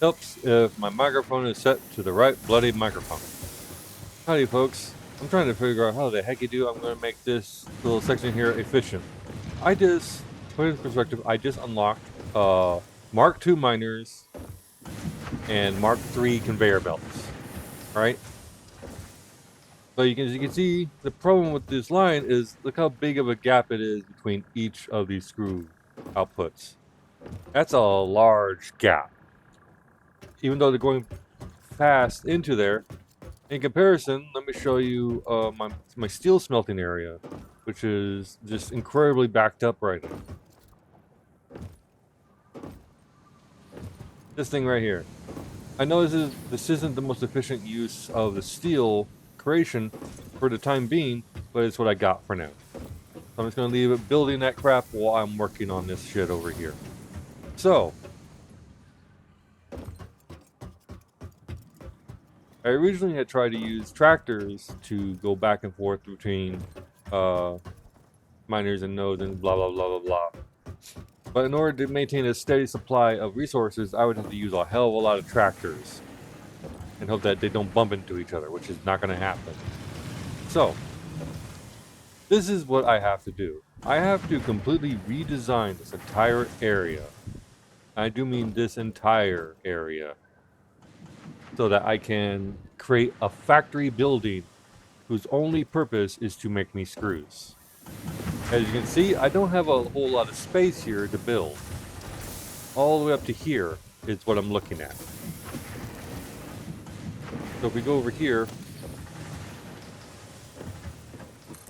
Helps if my microphone is set to the right bloody microphone. Howdy folks, I'm trying to figure out how the heck I'm going to make this little section here efficient. I just, put it in perspective, I just unlocked Mark II miners and Mark III conveyor belts, right? So as you can see, the problem with this line is look how big of a gap it is between each of these screw outputs. That's a large gap. Even though they're going fast into there, in comparison, let me show you my steel smelting area, which is just incredibly backed up right now. This thing right here. I know this isn't the most efficient use of the steel creation for the time being, but it's what I got for now. So I'm just gonna leave it building that crap while I'm working on this shit over here. So I originally had tried to use tractors to go back and forth between miners and nodes and blah blah blah blah blah. But in order to maintain a steady supply of resources, I would have to use a hell of a lot of tractors and hope that they don't bump into each other, which is not going to happen. So, this is what I have to do. I have to completely redesign this entire area. I do mean this entire area. So that I can create a factory building whose only purpose is to make me screws. As you can see, I don't have a whole lot of space here to build. All the way up to here is what I'm looking at. So if we go over here,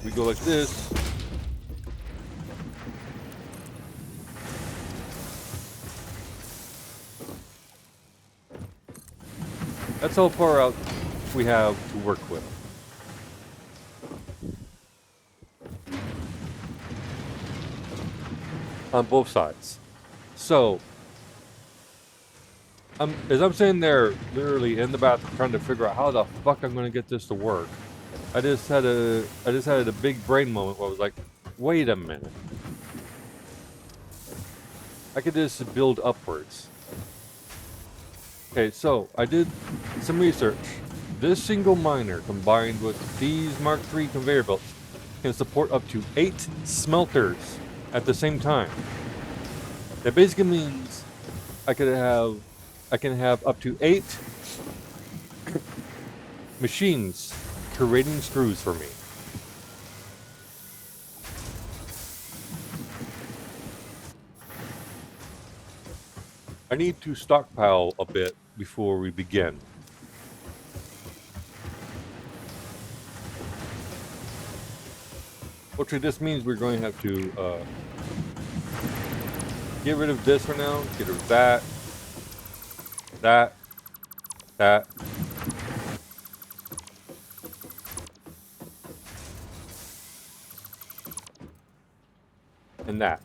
we go like this. That's how far out we have to work with. On both sides. So, as I'm sitting there literally in the bathroom trying to figure out how the fuck I'm going to get this to work, I just had a big brain moment where I was like, wait a minute. I could just build upwards. Okay, so I did some research. This single miner combined with these Mark III conveyor belts can support up to 8 smelters at the same time. That basically means I can have up to 8 machines creating screws for me. I need to stockpile a bit before we begin. Actually, this means we're going to have to get rid of this for now, get rid of that, and that.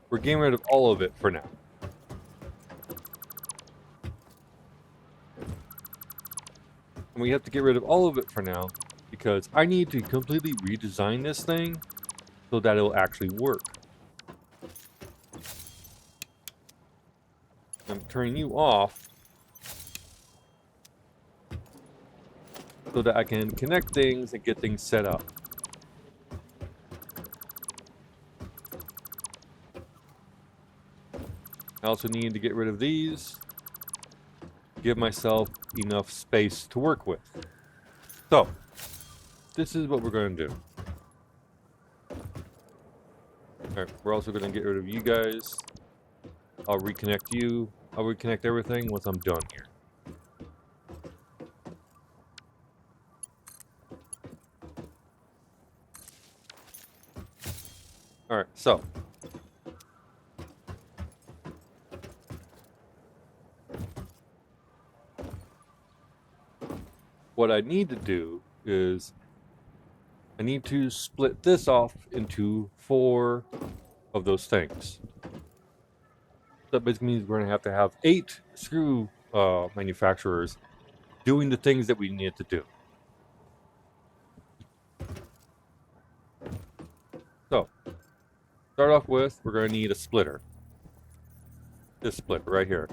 We're getting rid of all of it for now. And we have to get rid of all of it for now because I need to completely redesign this thing so that it'll actually work. I'm turning you off so that I can connect things and get things set up. I also need to get rid of these, give myself enough space to work with. So, this is what we're going to do. Alright, we're also going to get rid of you guys. I'll reconnect you. I'll reconnect everything once I'm done here. Alright, so. What I need to do is I need to split this off into 4 of those things. That basically means we're going to have 8 screw manufacturers doing the things that we need to do. So, start off with, we're going to need a splitter. this split right here.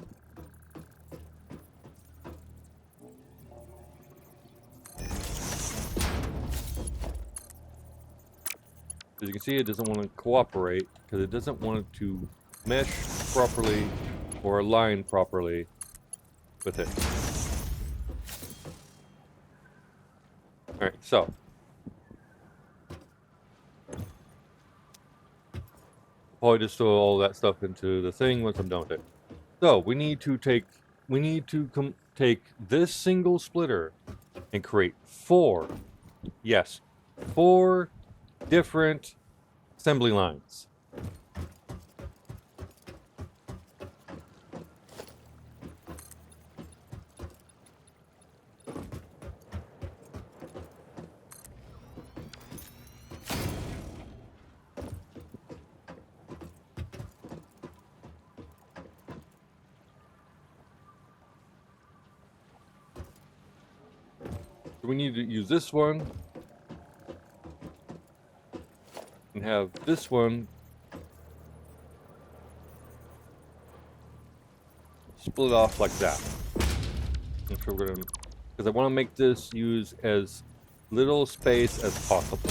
As you can see, it doesn't want to cooperate because it doesn't want it to mesh properly or align properly with it. Alright, so probably just throw all that stuff into the thing once I'm done with it. So we need to take this single splitter and create 4 different assembly lines. So we need to use this one and have this one split off like that. That's what we're gonna, because I want to make this use as little space as possible.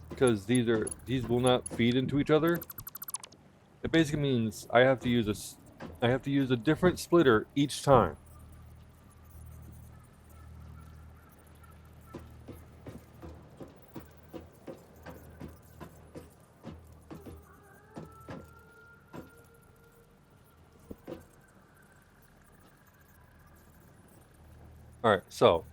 Because these will not feed into each other. It basically means I have to use a different splitter each time. Alright, so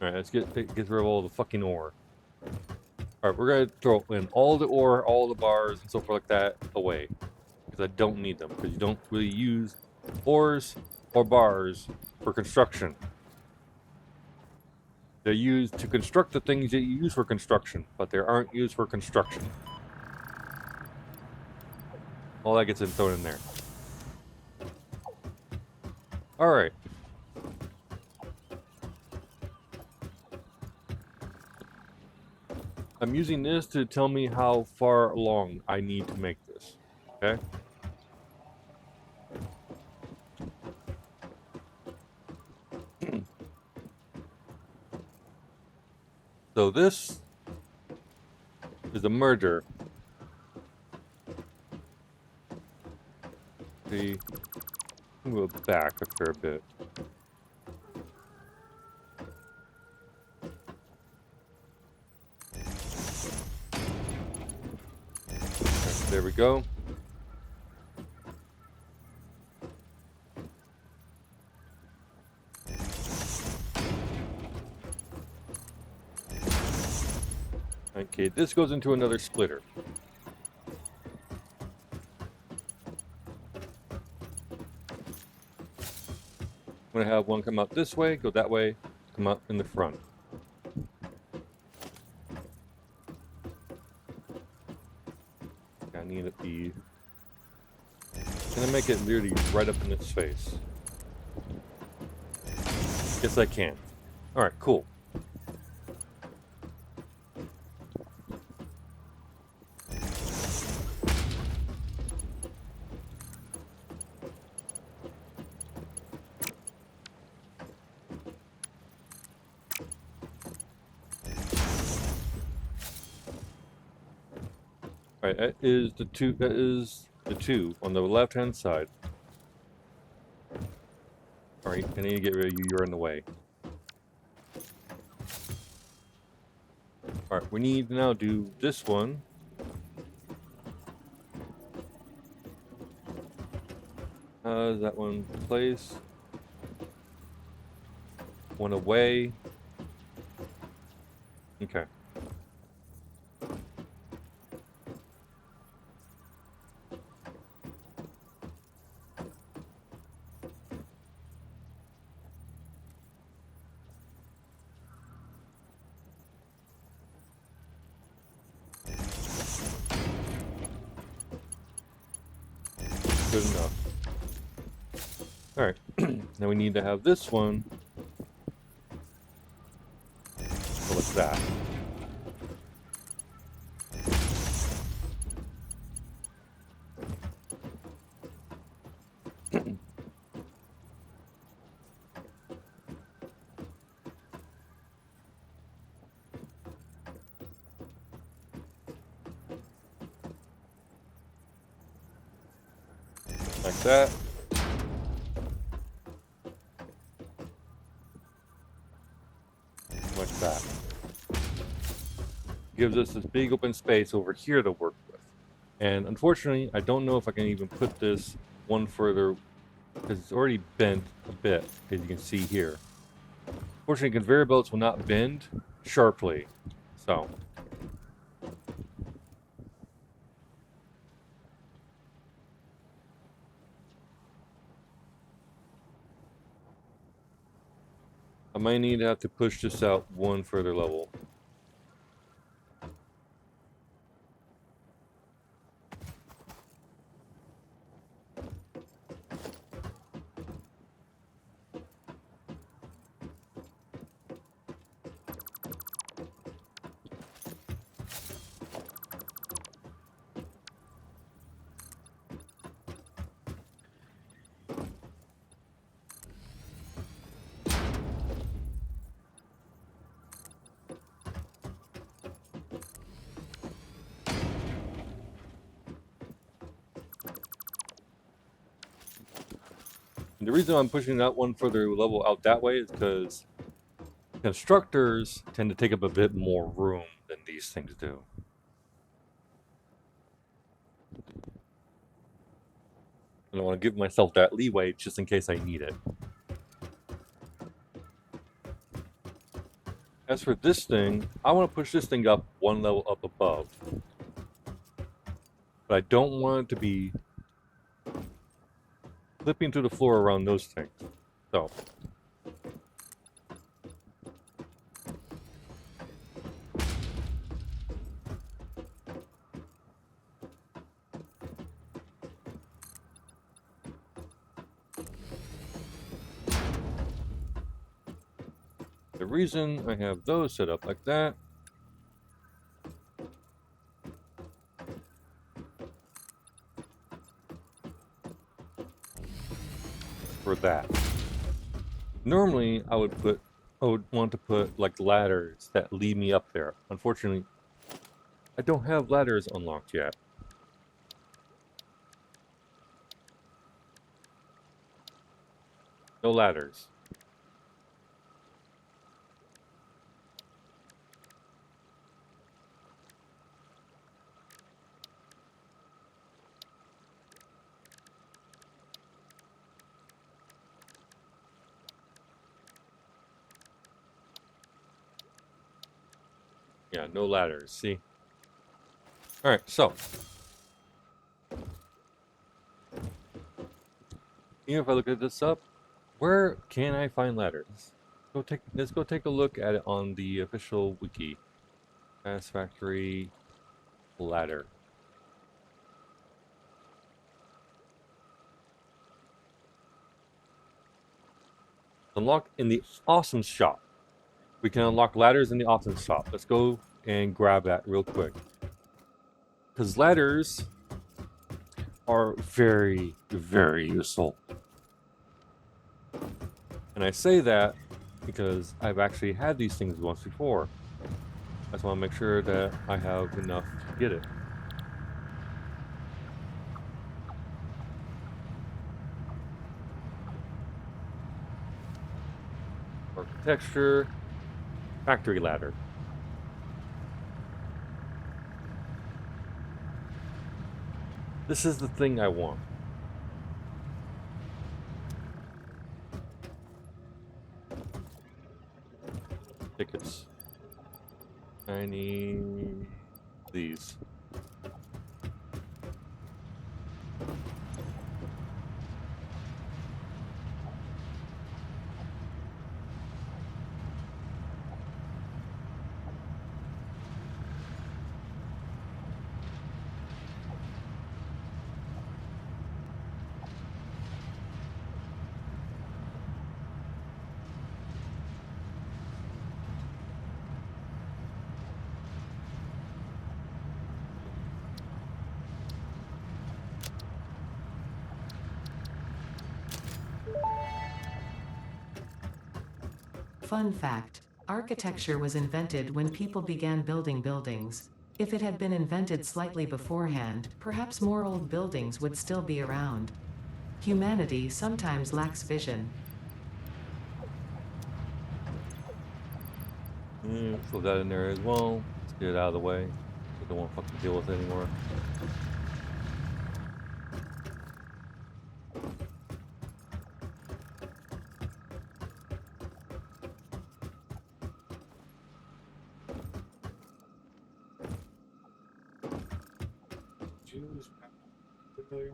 alright, let's get rid of all the fucking ore. Alright, we're gonna throw in all the ore, all the bars, and so forth like that away. Because I don't need them, because you don't really use ores or bars for construction. They're used to construct the things that you use for construction, but they aren't used for construction. All that gets thrown in there. Alright. I'm using this to tell me how far along I need to make this. Okay? So this is a merger. See, move back a fair bit. Okay, there we go. Okay, this goes into another splitter. I'm gonna have one come out this way, go that way, come out in the front. I need it to be. I'm gonna make it literally right up in its face. Yes, I can. Alright, cool. Alright, that is the two on the left hand side. Alright, I need to get rid of you, you're in the way. Alright, we need to now do this one. How does that one place? One away. Okay. good enough. Alright, now we need to have this one go like that. Like that. Like that. Gives us this big open space over here to work with. And unfortunately, I don't know if I can even put this one further because it's already bent a bit, as you can see here. Fortunately, conveyor belts will not bend sharply, so. I might need to have to push this out one further level. And the reason I'm pushing that one further level out that way is because constructors tend to take up a bit more room than these things do. And I want to give myself that leeway just in case I need it. As for this thing, I want to push this thing up one level up above. But I don't want it to be flipping through the floor around those things. So. The reason I have those set up like that for that. Normally, I would want to put like ladders that lead me up there. Unfortunately, I don't have ladders unlocked yet. No ladders. Yeah, no ladders, see? Alright, so. Even if I look at this up, where can I find ladders? Let's go take a look at it on the official wiki. Satisfactory ladder. Unlock in the awesome shop. We can unlock ladders in the awesome shop. Let's go and grab that real quick. Because ladders are very, very useful. And I say that because I've actually had these things once before. I just want to make sure that I have enough to get it. Architecture, factory ladder. This is the thing I want. Tickets. I need these. Fun fact: architecture was invented when people began building buildings. If it had been invented slightly beforehand, perhaps more old buildings would still be around. Humanity sometimes lacks vision. Throw that in there as well. Let's get it out of the way. We don't want to fucking deal with it anymore. Familiar?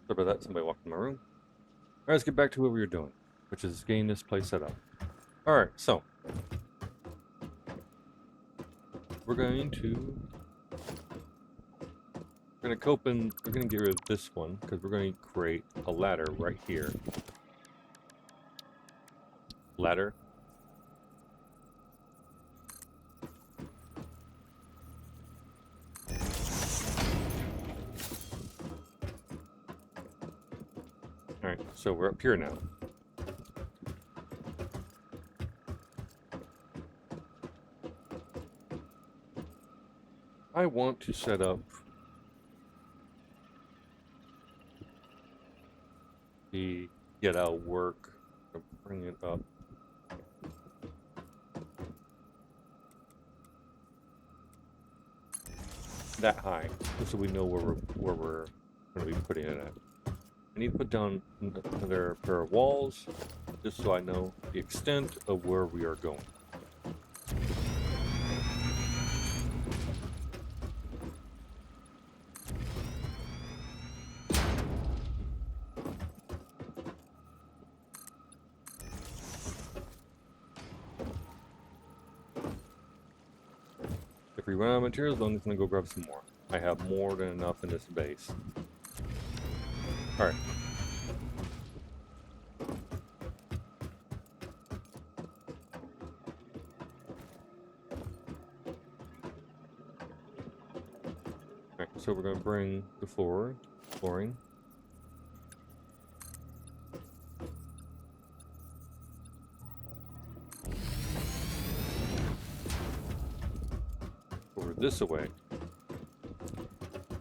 Sorry about that. Somebody walked in my room. All right, let's get back to what we were doing, which is getting this place set up. All right, so we're going to cope and we're going to get rid of this one because we're going to create a ladder right here. Ladder. All right, so we're up here now. I want to set up the get out work. Bring it up. That high, just so we know where we're going to be putting it at. I need to put down another pair of walls, just so I know the extent of where we are going. If we run out of materials, I'm just going to go grab some more. I have more than enough in this base. Alright. Alright, so we're going to bring the flooring. Over this away.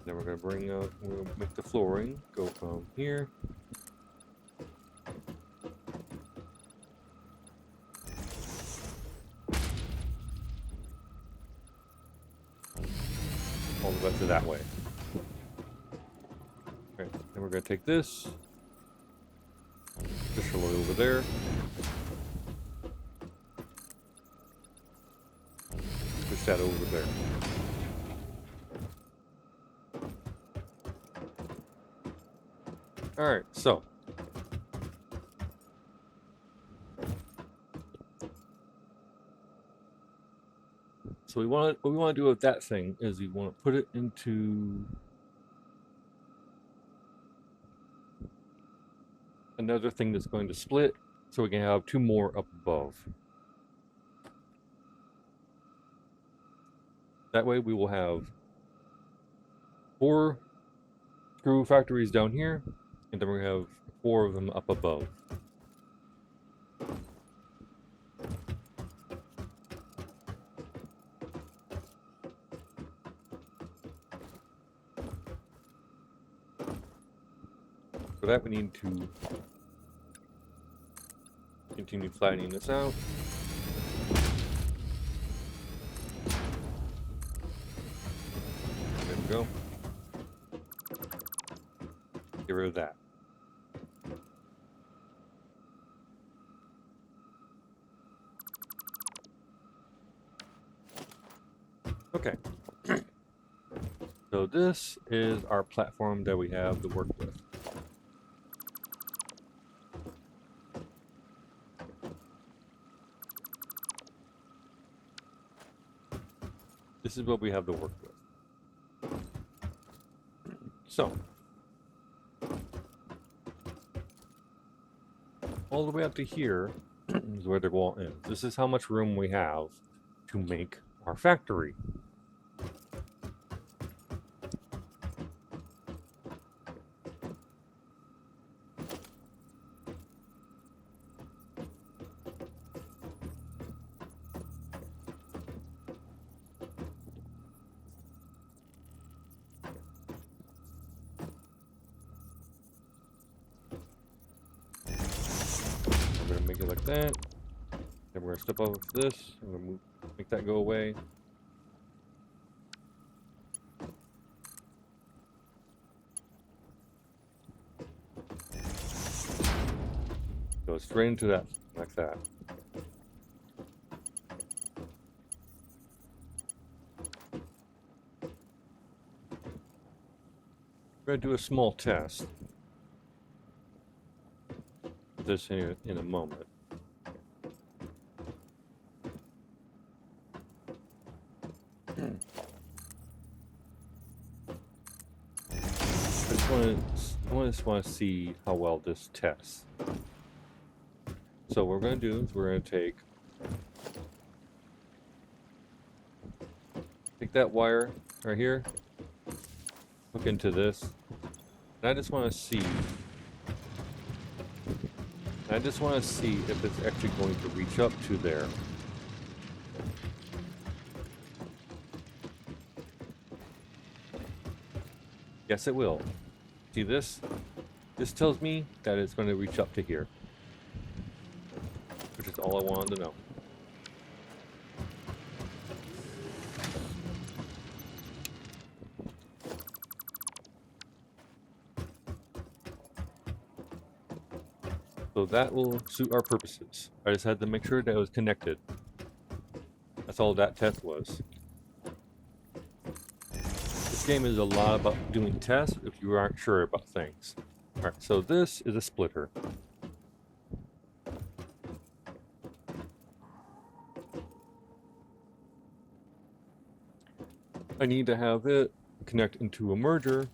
Then we're going to we'll make the flooring go from here all the way to that way. Okay, then we're going to take this, push it over there, push that over there. Alright, so what we want to do with that thing is we want to put it into another thing that's going to split, so we can have two more up above. That way we will have 4 screw factories down here, and then we're going to have 4 of them up above. For that we need to continue flattening this out. There we go. Get rid of that. Okay. So this is our platform that we have to work with. This is what we have to work with. So, all the way up to here is where the wall ends. This is how much room we have to make our factory. We're gonna make it like that. Then we're gonna step over this. I'm gonna make that go away. Go straight into that, like that. We're gonna do a small test. This here in a moment. I just want to see how well this tests. So what we're going to do is we're going to take that wire right here, hook into this, and I just want to see if it's actually going to reach up to there. Yes, it will. See this? This tells me that it's going to reach up to here, which is all I wanted to know. So that will suit our purposes. I just had to make sure that it was connected. That's all that test was. This game is a lot about doing tests if you aren't sure about things. Alright, so this is a splitter. I need to have it connect into a merger.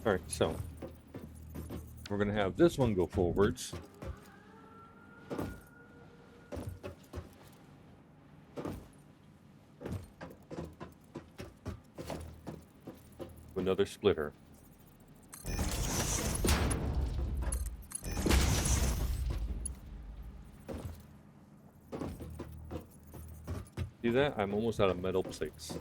Alright, so we're going to have this one go forwards. Another splitter. See that? I'm almost out of metal plates.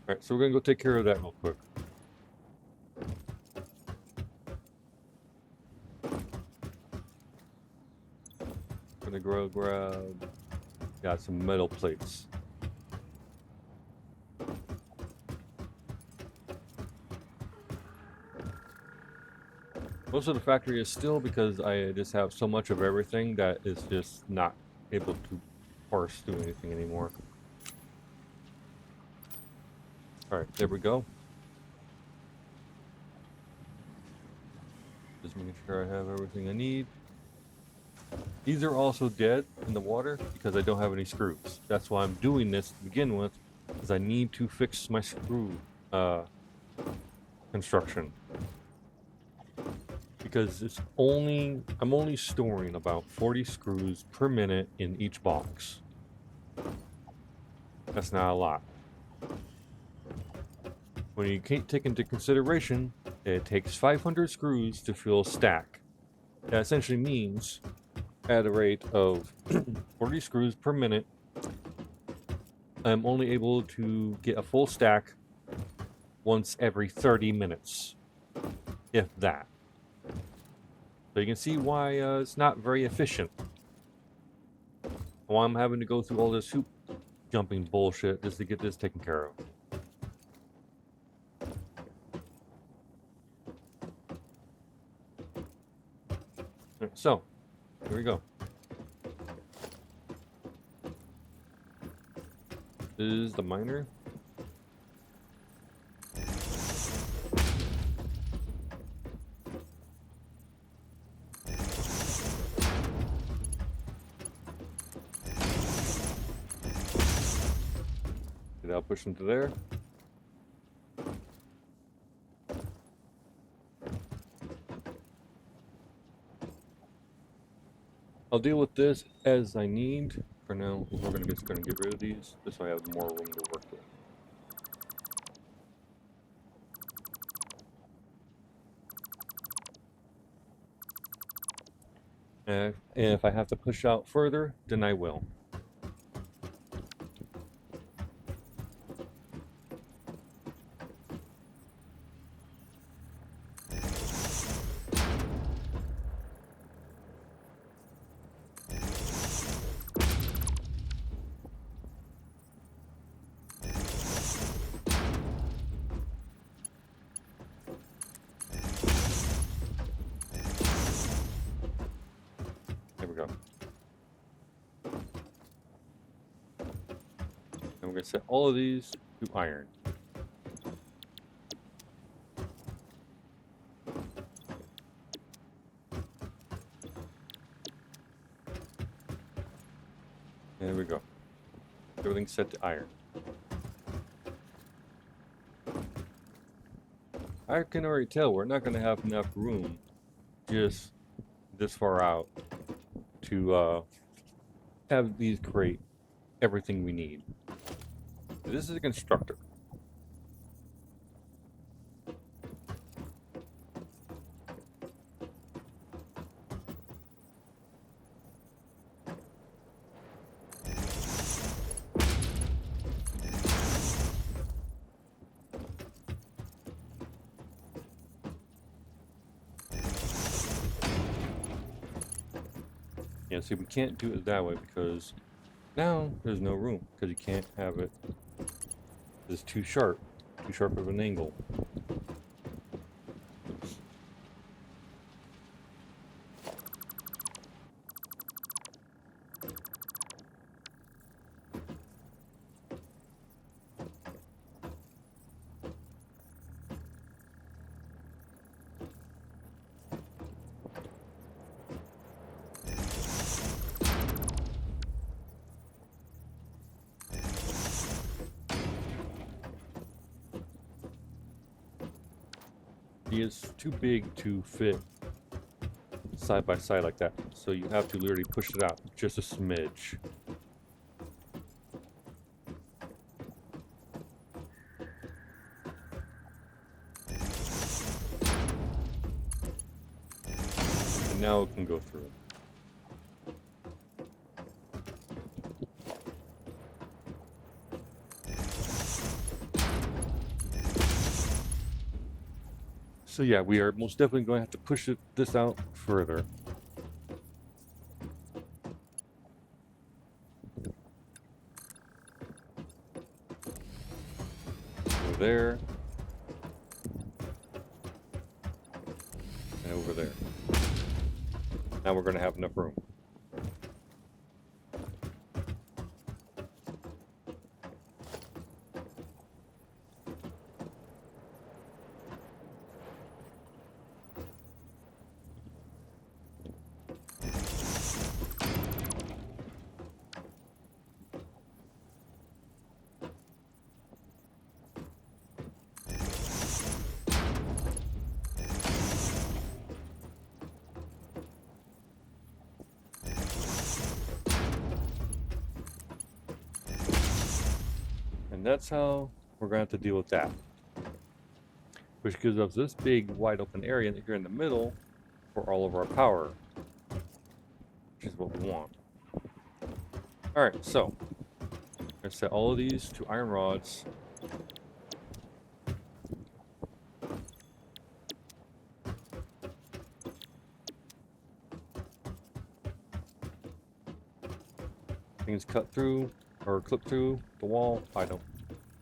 Alright, so we're gonna go take care of that real quick. Gonna go grab, got some metal plates. Most of the factory is still because I just have so much of everything that is just not able to parse through anything anymore. Alright, there we go. Just making sure I have everything I need. These are also dead in the water because I don't have any screws. That's why I'm doing this to begin with, because I need to fix my screw construction. Because I'm only storing about 40 screws per minute in each box. That's not a lot. When you can't take into consideration that it takes 500 screws to fill a stack. That essentially means at a rate of 40 screws per minute, I'm only able to get a full stack once every 30 minutes, if that. So you can see why it's not very efficient. Why I'm having to go through all this hoop jumping bullshit just to get this taken care of. So, here we go. This is the miner. I'll push them to there. I'll deal with this as I need. For now, we're just gonna get rid of these, just so I have more room to work with. And if I have to push out further, then I will. There we go. And we're gonna set all of these to iron. There we go. Everything's set to iron. I can already tell we're not gonna have enough room just this far out to have these create everything we need. This is a constructor. Yeah, see, we can't do it that way because now there's no room because you can't have it. It's too sharp of an angle. It's too big to fit side by side like that, so you have to literally push it out just a smidge. And now it can go through. So yeah, we are most definitely going to have to push this out further. Over there. And over there. Now we're going to have enough room. And that's how we're going to have to deal with that. Which gives us this big wide open area here in the middle for all of our power, which is what we want. Alright, so I set all of these to iron rods. Things cut through or clip through the wall. I don't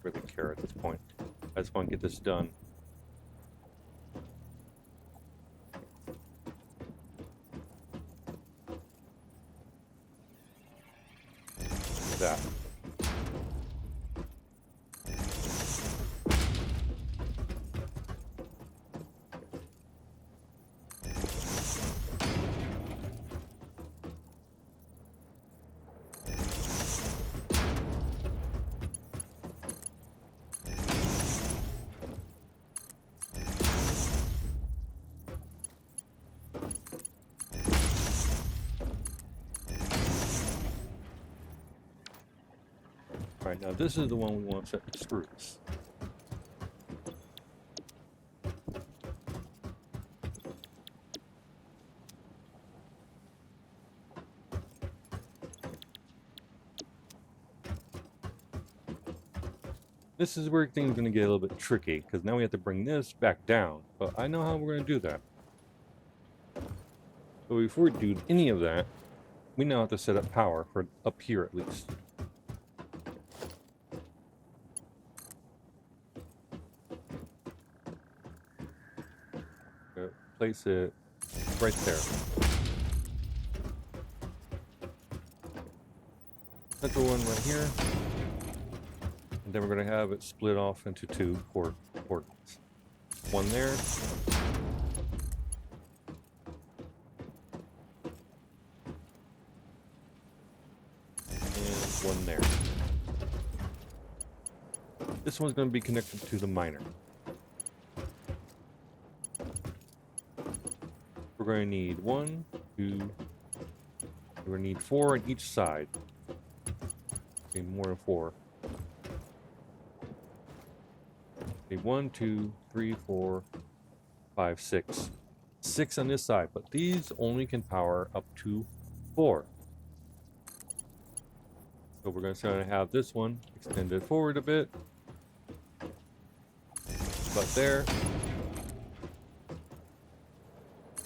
really care at this point. I just want to get this done. That. Alright, now this is the one we want to set the screws. This is where things are going to get a little bit tricky, because now we have to bring this back down. But I know how we're going to do that. But before we do any of that, we now have to set up power for up here at least. Place it right there. Central one right here. And then we're going to have it split off into two coordinates. One there. And one there. This one's going to be connected to the miner. We're going to need 1, 2, we're going to need 4 on each side. Okay, more than 4. Okay, 1, 2, 3, 4, 5, 6. 6 on this side, but these only can power up to 4. So we're going to have this one extended forward a bit. But there.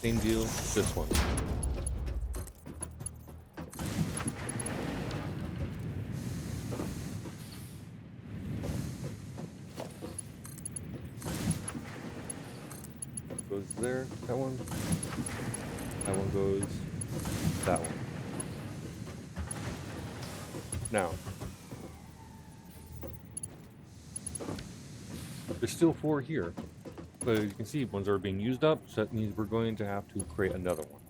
Same deal with this one. Goes there, that one. That one goes that one. Now, there's still 4 here. But as you can see, ones are being used up, so that means we're going to have to create another one.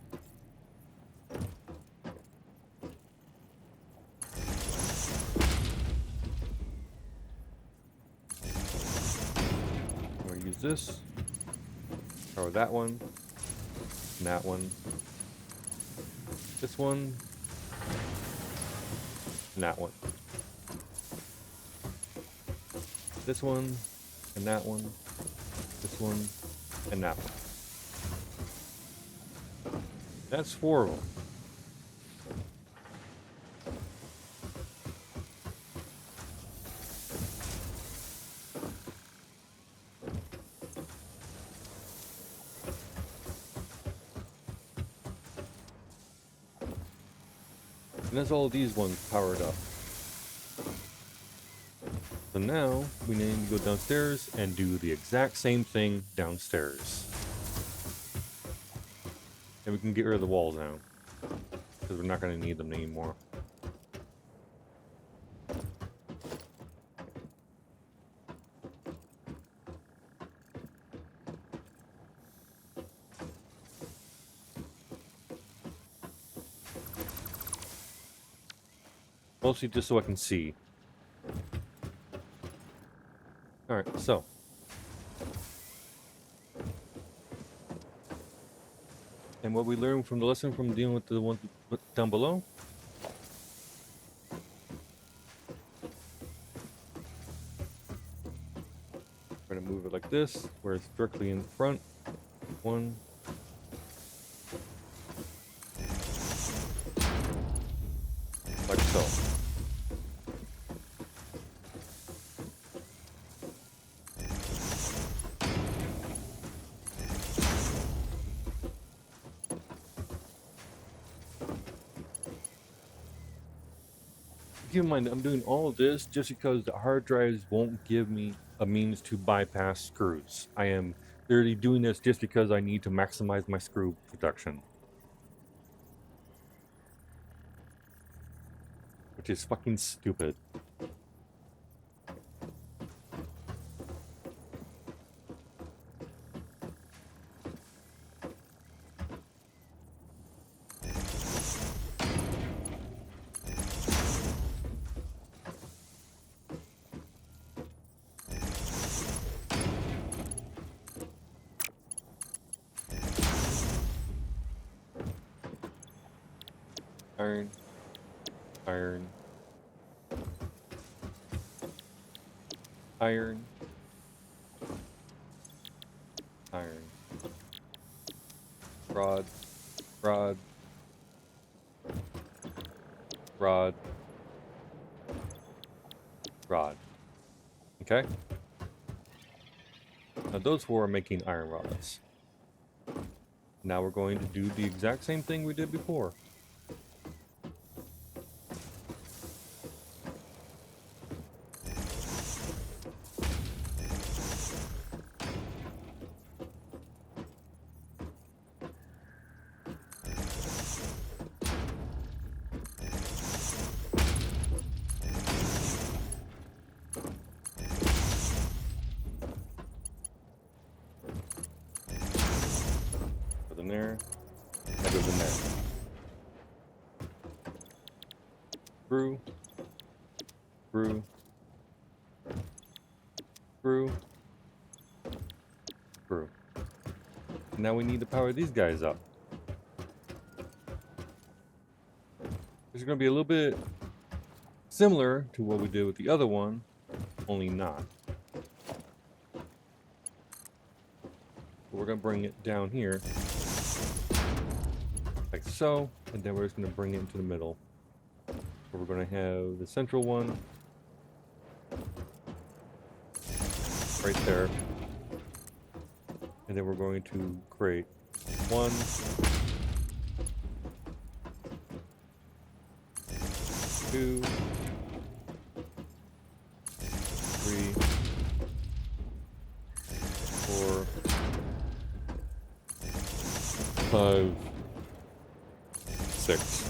I'm going to use this, power that one, and that one, this one, and that one. This one, and that one. This one, and that one. That's 4 of them. And that's all these ones powered up. So now, we need to go downstairs and do the exact same thing downstairs. And we can get rid of the walls now, because we're not going to need them anymore. Mostly just so I can see. Alright, so. And what we learned from the lesson from dealing with the one down below. We're going to move it like this, where it's directly in front. 1, Keep in mind, I'm doing all of this just because the hard drives won't give me a means to bypass screws. I am literally doing this just because I need to maximize my screw production. Which is fucking stupid. Iron, iron, iron, iron. Rod, rod, rod, rod. Okay? Now those four are making iron rods. Now we're going to do the exact same thing we did before. Goes in there. That goes in there. Screw. Screw. Screw. Screw. Now we need to power these guys up. This is going to be a little bit similar to what we did with the other one, only not. We're going to bring it down here, like so, and then we're just going to bring it into the middle. So we're going to have the central one right there, and then we're going to create 1, 2, 3, 4, 5, 6.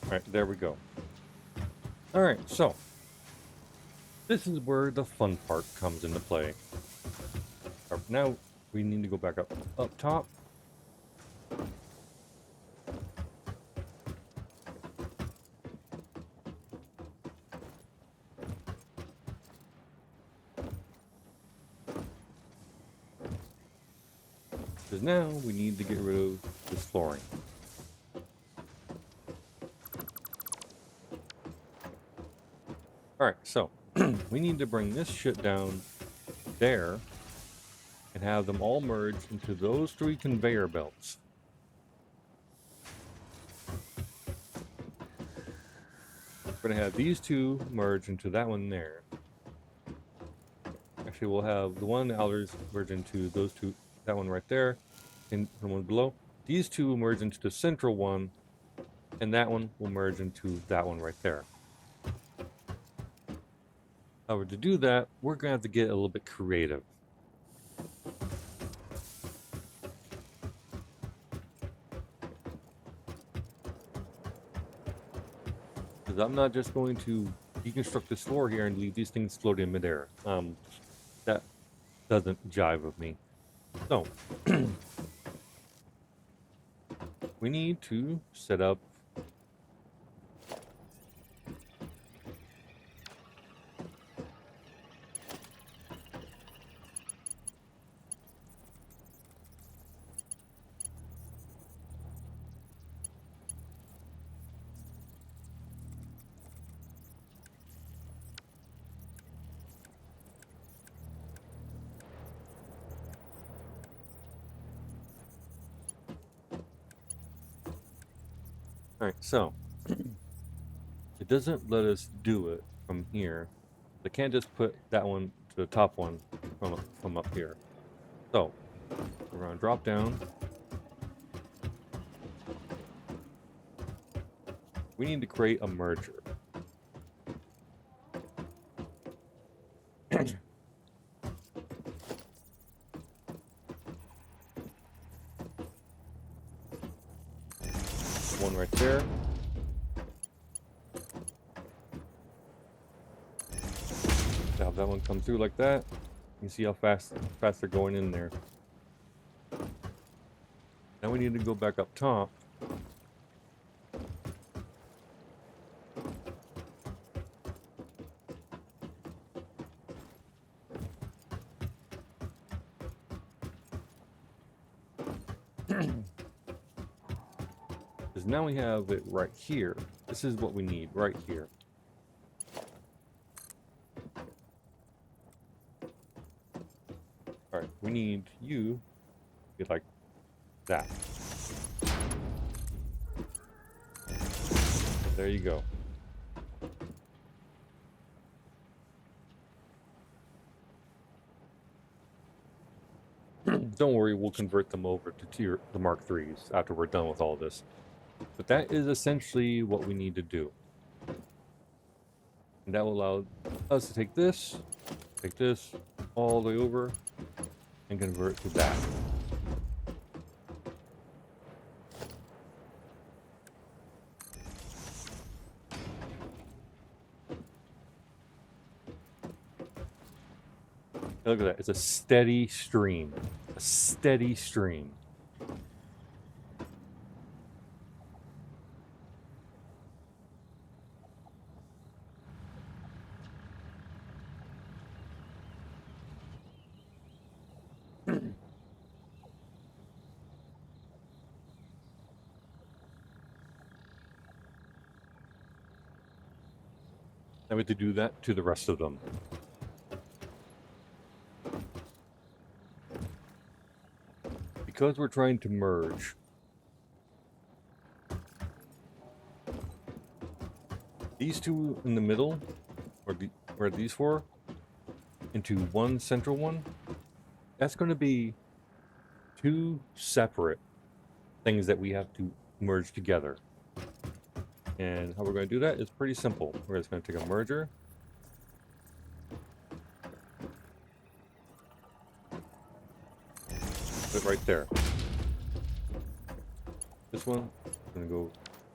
Alright, there we go. Alright, so this is where the fun part comes into play. Now we need to go back up top. Because now we need to get rid of this flooring. Alright, so we need to bring this shit down there and have them all merge into those 3 conveyor belts. We're going to have these 2 merge into that one there. Actually, we'll have the one in the outers merge into those 2, that one right there, and the one below. These 2 will merge into the central one, and that one will merge into that one right there. However, to do that, we're going to have to get a little bit creative. Because I'm not just going to deconstruct this floor here and leave these things floating in midair. That doesn't jive with me. So, we need to set up Alright, so it doesn't let us do it from here. They can't just put that one to the top one from up here. So we're gonna drop down. We need to create a merger. One right there. Have that one come through like that. You see how fast they're going in there. Now we need to go back up top. Because now we have it right here. This is what we need right here. Alright, we need you to get like that. There you go. Don't worry, we'll convert them over to the Mark IIIs after we're done with all this. But that is essentially what we need to do. And that will allow us to take this all the way over, and convert to that. Look at that, it's a steady stream. A steady stream. Now we have to do that to the rest of them. Because we're trying to merge these two in the middle, or these four, into one central one, that's going to be two separate things that we have to merge together. And how we're going to do that is pretty simple. We're just going to take a merger. Put it right there. This one, I'm going to go.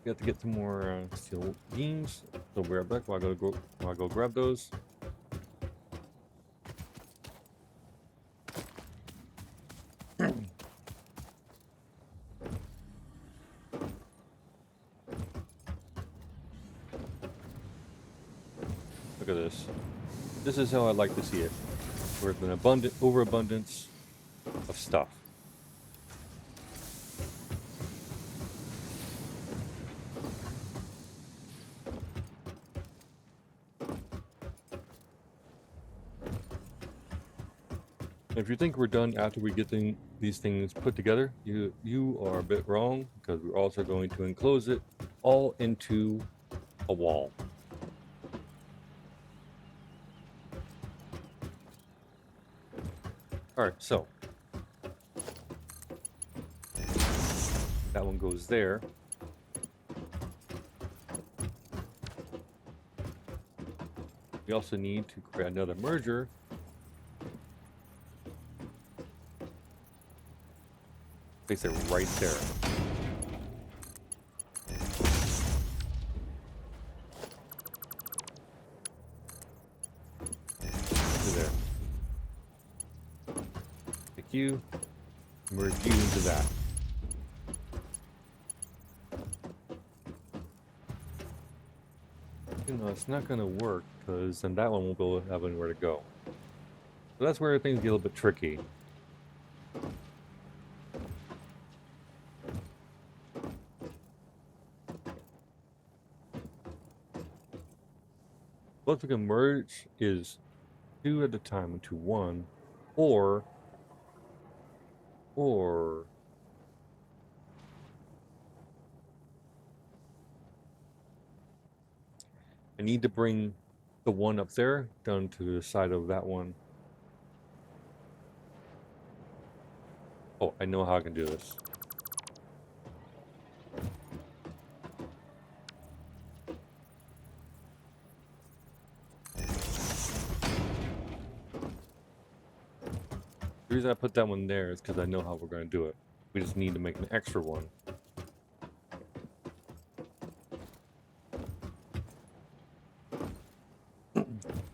We have to get some more steel beams. So we'll be right back while I go grab those. Look at this. This is how I like to see it. With an overabundance of stuff. If you think we're done after we get these things put together, you are a bit wrong, because we're also going to enclose it all into a wall. Alright, so that one goes there. We also need to create another merger. Place it right there. There. Take you, merge you into that. You know, it's not going to work, because then that one won't have anywhere to go. So that's where things get a little bit tricky. What we can merge is two at a time into one, or I need to bring the one up there down to the side of that one. Oh, I know how I can do this. The reason I put that one there is because I know how we're going to do it. We just need to make an extra one.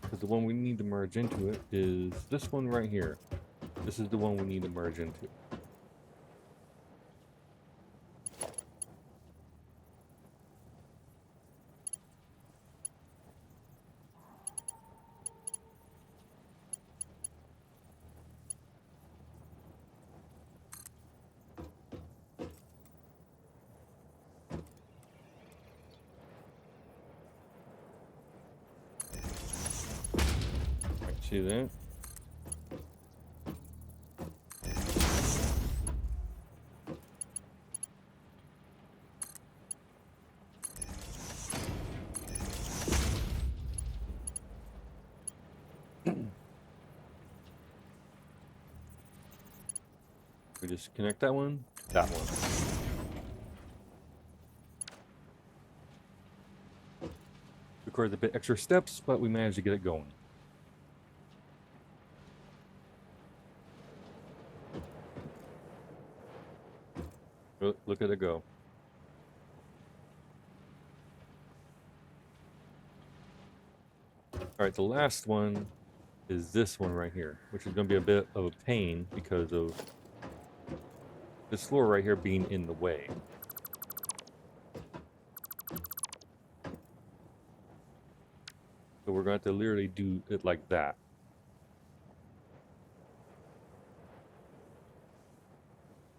Because the one we need to merge into it is this one right here. This is the one we need to merge into. See that? We just connect that one to that one. Requires a bit extra steps, but we managed to get it going. Look at it go. Alright, the last one is this one right here, which is going to be a bit of a pain because of this floor right here being in the way. So we're going to have to literally do it like that.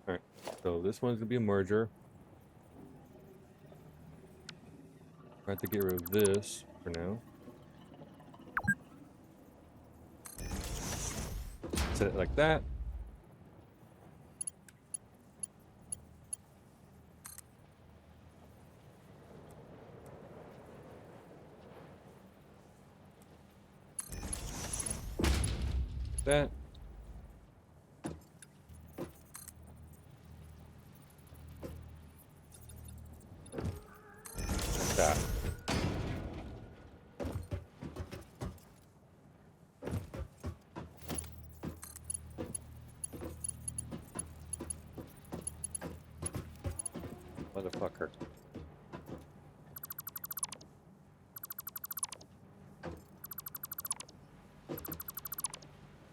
Alright, so this one's going to be a merger. I have to get rid of this for now. Set it like that. That. That. Motherfucker.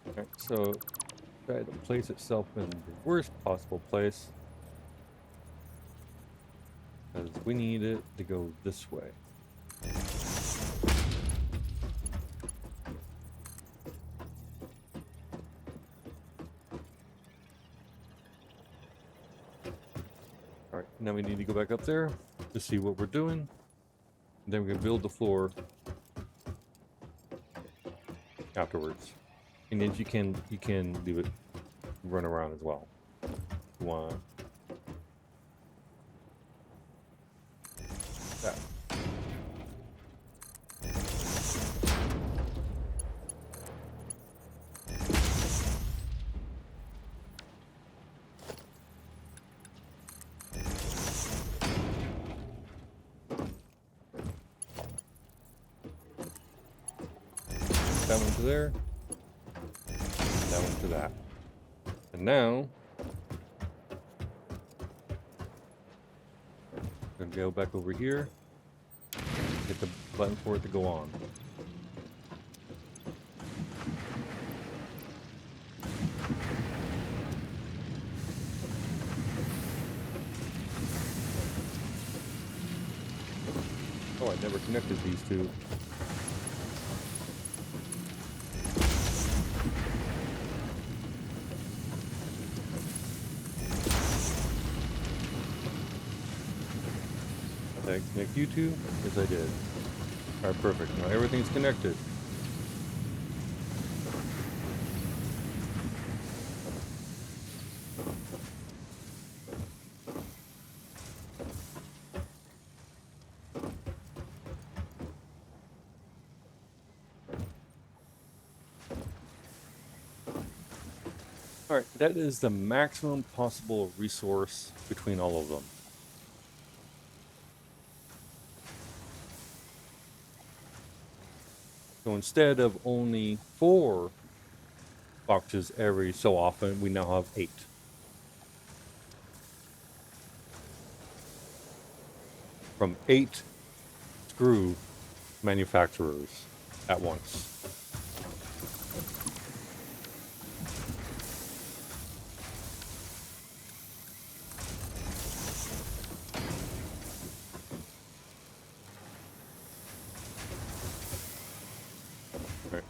Alright, so try to place itself in the worst possible place. Because we need it to go this way. Alright, now we need to go back up there to see what we're doing. And then we're going to build the floor afterwards. And then you can leave it run around as well. You want that. That one to there. That one to that. And now I'm gonna go back over here. Hit the button for it to go on. Oh, I never connected these two. Did I connect you two? Yes, I did. Alright, perfect. Now everything's connected. All right, that is the maximum possible resource between all of them. So instead of only 4 boxes every so often, we now have 8. From 8 screw manufacturers at once. All right.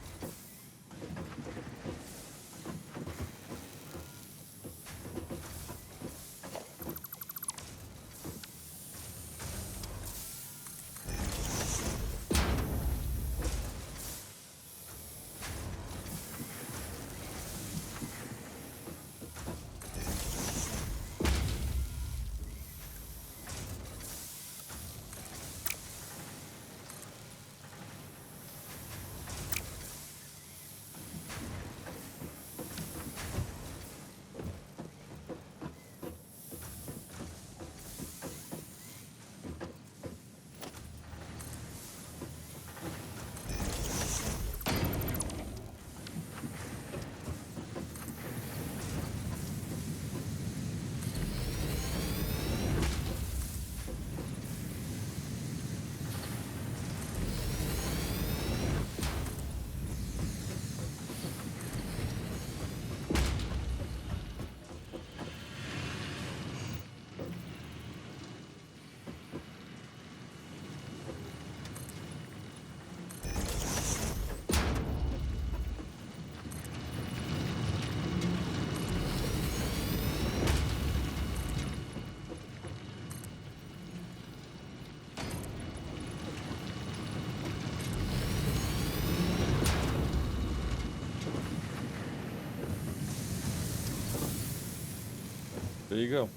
There you go.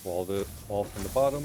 Wall from the bottom.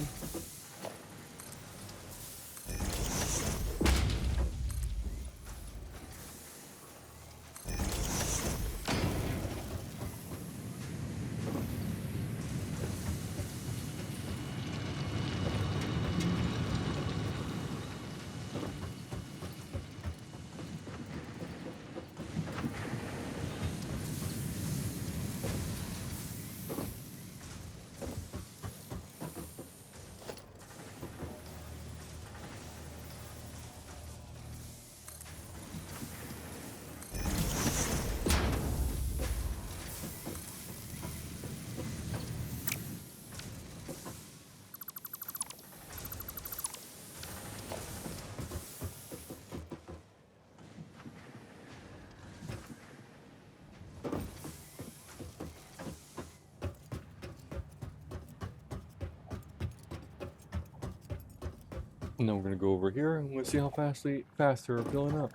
And then we're gonna go over here and we'll see how fast they're filling up.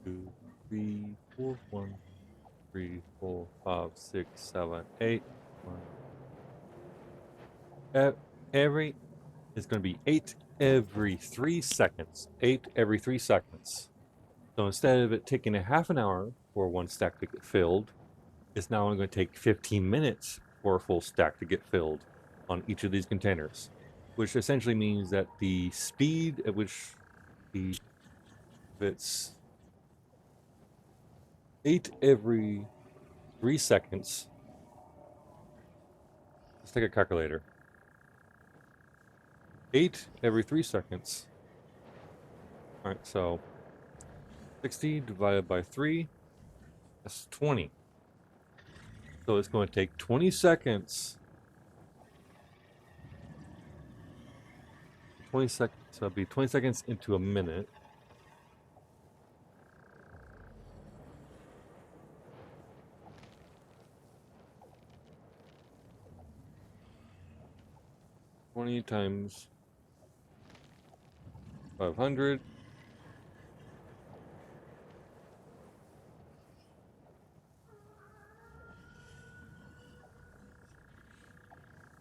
Two, three, four, 1, 3, 4, 5, 6, 7, 8. Every is going to be 8 every 3 seconds. 8 every 3 seconds. So instead of it taking a half an hour for one stack to get filled, it's now only going to take 15 minutes for a full stack to get filled on each of these containers, which essentially means that the speed at which the it's 8 every 3 seconds. Let's take a calculator. 8 every 3 seconds. All right, so 60 divided by 3, that's 20. So it's going to take 20 seconds. 20 seconds. So it'll be 20 seconds into a minute. Twenty times 500.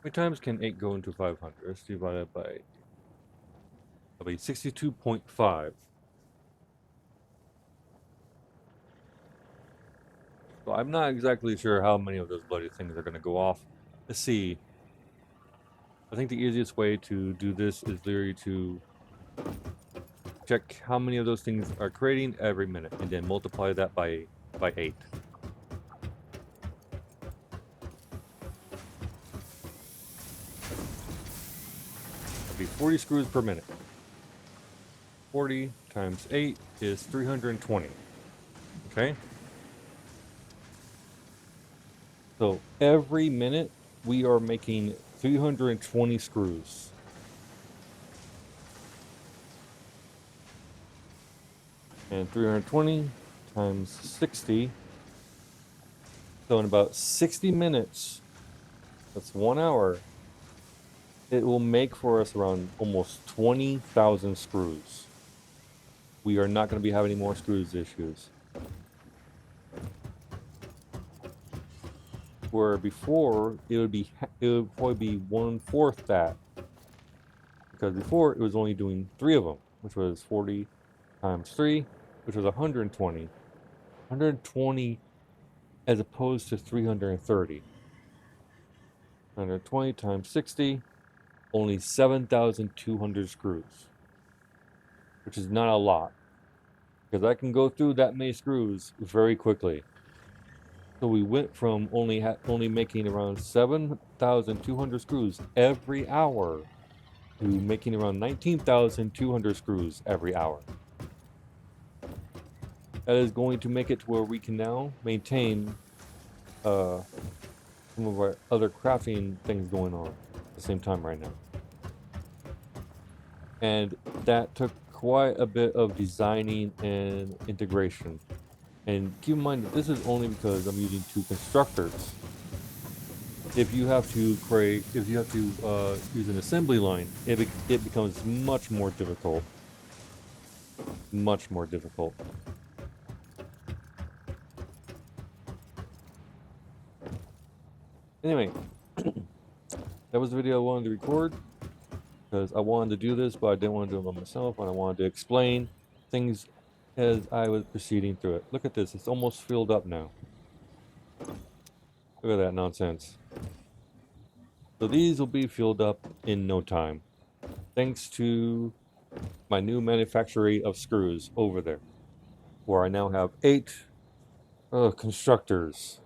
many times can 8 go into 500? Let's divide it by, that'll be 62.5. So I'm not exactly sure how many of those bloody things are going to go off. Let's see. I think the easiest way to do this is literally to check how many of those things are creating every minute and then multiply that by 8. That'd be 40 screws per minute. 40 times 8 is 320. Okay? So every minute we are making 320 screws. And 320 times 60. So in about 60 minutes, that's 1 hour, it will make for us around almost 20,000 screws. We are not going to be having any more screws issues. Where before it would probably be 1/4 that, because before it was only doing 3 of them, which was 40 times 3, which was 120. 120 as opposed to 330. 120 times 60, only 7,200 screws, which is not a lot, because I can go through that many screws very quickly. So we went from only making around 7,200 screws every hour to making around 19,200 screws every hour. That is going to make it to where we can now maintain some of our other crafting things going on at the same time right now. And that took quite a bit of designing and integration. And keep in mind that this is only because I'm using 2 constructors. If you have to use an assembly line, it becomes much more difficult. Much more difficult. Anyway, that was the video I wanted to record, because I wanted to do this, but I didn't want to do it by myself, and I wanted to explain things as I was proceeding through it. Look at this, it's almost filled up now. Look at that nonsense. So these will be filled up in no time, thanks to my new manufactory of screws over there, where I now have 8 constructors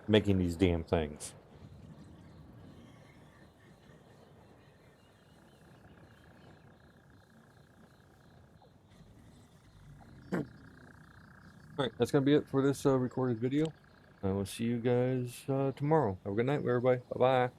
making these damn things. Alright, that's going to be it for this recorded video. I will see you guys tomorrow. Have a good night, everybody. Bye-bye.